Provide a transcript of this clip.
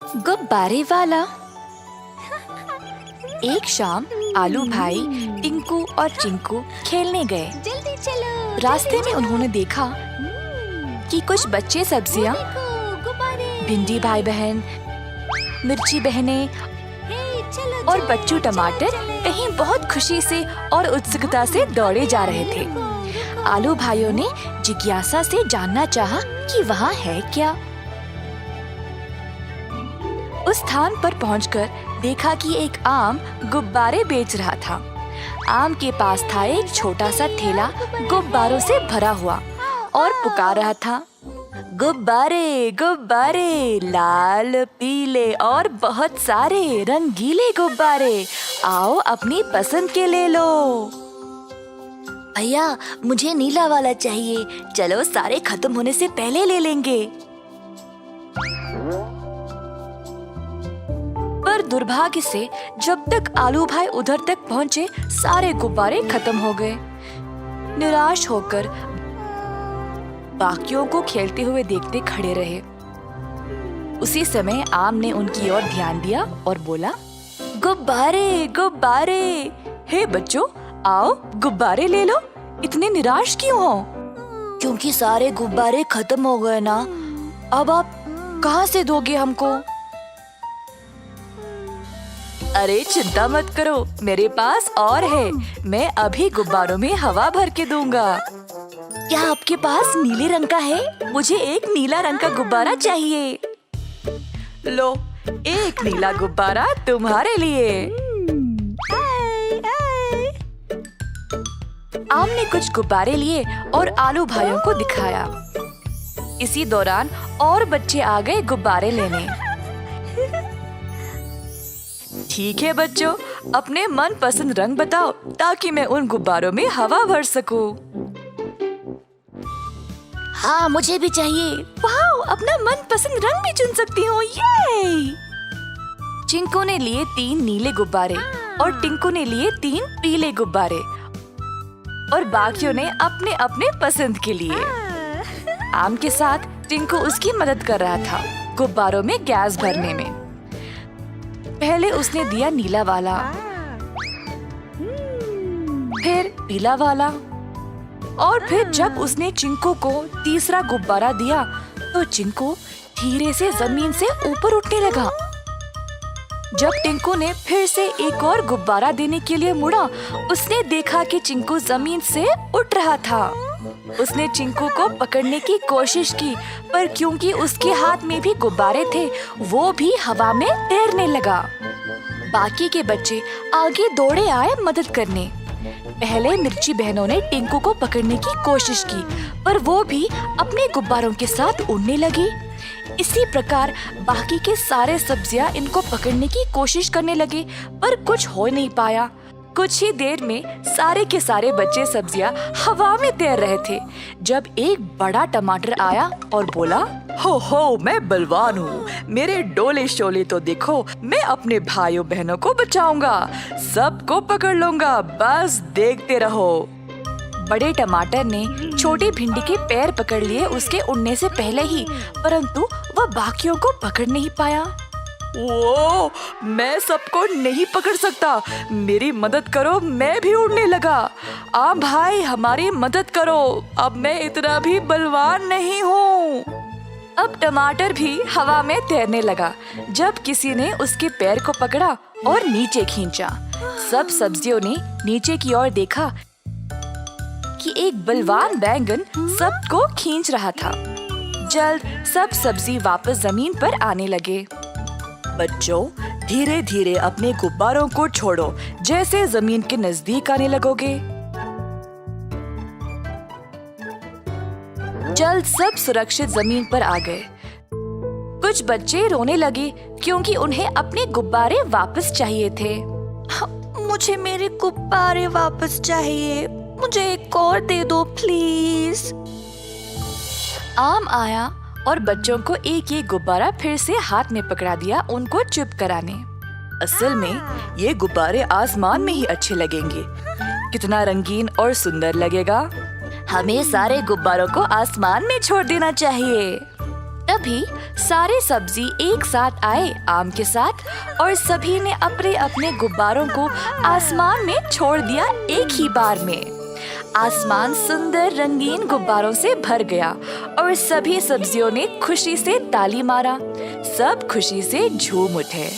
गुब्बारे वाला। एक शाम आलू भाई टिंकू और चिंकू खेलने गए। जल्दी चलो। रास्ते में उन्होंने देखा कि कुछ बच्चे सब्जियां, भिंडी भाई बहन, मिर्ची बहनें और बच्चू टमाटर कहीं बहुत खुशी से और उत्सुकता से दौड़े जा रहे थे। आलू भाइयों ने जिज्ञासा से जानना चाहा कि वहाँ है क्या। उस स्थान पर पहुंचकर देखा कि एक आम गुब्बारे बेच रहा था। आम के पास था एक छोटा सा ठेला गुब्बारों से भरा हुआ और पुकार रहा था, गुब्बारे गुब्बारे, लाल पीले और बहुत सारे रंगीले गुब्बारे, आओ अपनी पसंद के ले लो। भैया मुझे नीला वाला चाहिए, चलो सारे खत्म होने से पहले ले लेंगे। पर दुर्भाग्य से जब तक आलू भाई उधर तक पहुंचे सारे गुब्बारे खत्म हो गए। निराश होकर बाकियों को खेलते हुए देखते खड़े रहे। उसी समय आम ने उनकी ओर ध्यान दिया और बोला, गुब्बारे गुब्बारे, हे बच्चों आओ गुब्बारे ले लो, इतने निराश क्यों हो? क्योंकि सारे गुब्बारे खत्म हो गए ना, अब आप कहाँ से दोगे हमको? अरे चिंता मत करो, मेरे पास और है, मैं अभी गुब्बारों में हवा भर के दूंगा। क्या आपके पास नीले रंग का है? मुझे एक नीला रंग का गुब्बारा चाहिए। लो, एक नीला गुब्बारा तुम्हारे लिए। आम ने कुछ गुब्बारे लिए और आलू भाइयों को दिखाया। इसी दौरान और बच्चे आ गए गुब्बारे लेने। ठीक है बच्चों, अपने मन पसंद रंग बताओ ताकि मैं उन गुब्बारों में हवा भर सकूं। हाँ मुझे भी चाहिए। वाह, अपना मन पसंद रंग भी चुन सकती हूँ, ये। चिंकू ने लिए 3 नीले गुब्बारे और टिंकू ने लिए 3 पीले गुब्बारे और बाकियों ने अपने अपने पसंद के लिए। आम के साथ टिंकू उसकी मदद कर रहा था गुब्बारों में गैस भरने में। पहले उसने दिया नीला वाला, फिर पीला वाला और फिर जब उसने चिंकू को तीसरा गुब्बारा दिया तो चिंकू धीरे से जमीन से ऊपर उठने लगा। जब टिंकू ने फिर से एक और गुब्बारा देने के लिए मुड़ा, उसने देखा कि चिंकू जमीन से उठ रहा था। उसने चिंकू को पकड़ने की कोशिश की, पर क्योंकि उसके हाथ में भी गुब्बारे थे, वो भी हवा में तैरने लगा। बाकी के बच्चे आगे दौड़े आए मदद करने। पहले मिर्ची बहनों ने टिंकू को पकड़ने की कोशिश की, पर वो भी अपने गुब्बारों के साथ उड़ने लगी। इसी प्रकार बाकी के सारे सब्जियां इनको पकड़ने की कोशिश करने लगे, पर कुछ हो नहीं पाया। कुछ ही देर में सारे के सारे बच्चे सब्जियां हवा में तैर रहे थे जब एक बड़ा टमाटर आया और बोला, हो मैं बलवान हूँ, मेरे डोले शोले तो देखो, मैं अपने भाइयों बहनों को बचाऊंगा, सबको पकड़ लूंगा, बस देखते रहो। बड़े टमाटर ने छोटी भिंडी के पैर पकड़ लिए उसके उड़ने से पहले ही, परंतु वह बाकियों को पकड़ नहीं पाया। वो मैं सबको नहीं पकड़ सकता, मेरी मदद करो, मैं भी उड़ने लगा। आम भाई हमारी मदद करो, अब मैं इतना भी बलवान नहीं हूँ। अब टमाटर भी हवा में तैरने लगा जब किसी ने उसके पैर को पकड़ा और नीचे खींचा। सब सब्जियों ने नीचे की ओर देखा कि एक बलवान बैंगन सबको खींच रहा था। जल्द सब सब्जी वापस जमीन पर आने लगे। बच्चों, धीरे धीरे अपने गुब्बारों को छोड़ो, जैसे जमीन के नजदीक आने लगोगे। जल्द सब सुरक्षित जमीन पर आ गए। कुछ बच्चे रोने लगे क्योंकि उन्हें अपने गुब्बारे वापस चाहिए थे। मुझे मेरे गुब्बारे वापस चाहिए, मुझे एक और दे दो प्लीज। आम आया और बच्चों को एक एक गुब्बारा फिर से हाथ में पकड़ा दिया उनको चुप कराने। असल में ये गुब्बारे आसमान में ही अच्छे लगेंगे, कितना रंगीन और सुंदर लगेगा। हमें सारे गुब्बारों को आसमान में छोड़ देना चाहिए। तभी सारे सब्जी एक साथ आए आम के साथ और सभी ने अपने अपने गुब्बारों को आसमान में छोड़ दिया एक ही बार में। आसमान सुंदर रंगीन गुब्बारों से भर गया और सभी सब्जियों ने खुशी से ताली मारा। सब खुशी से झूम उठे।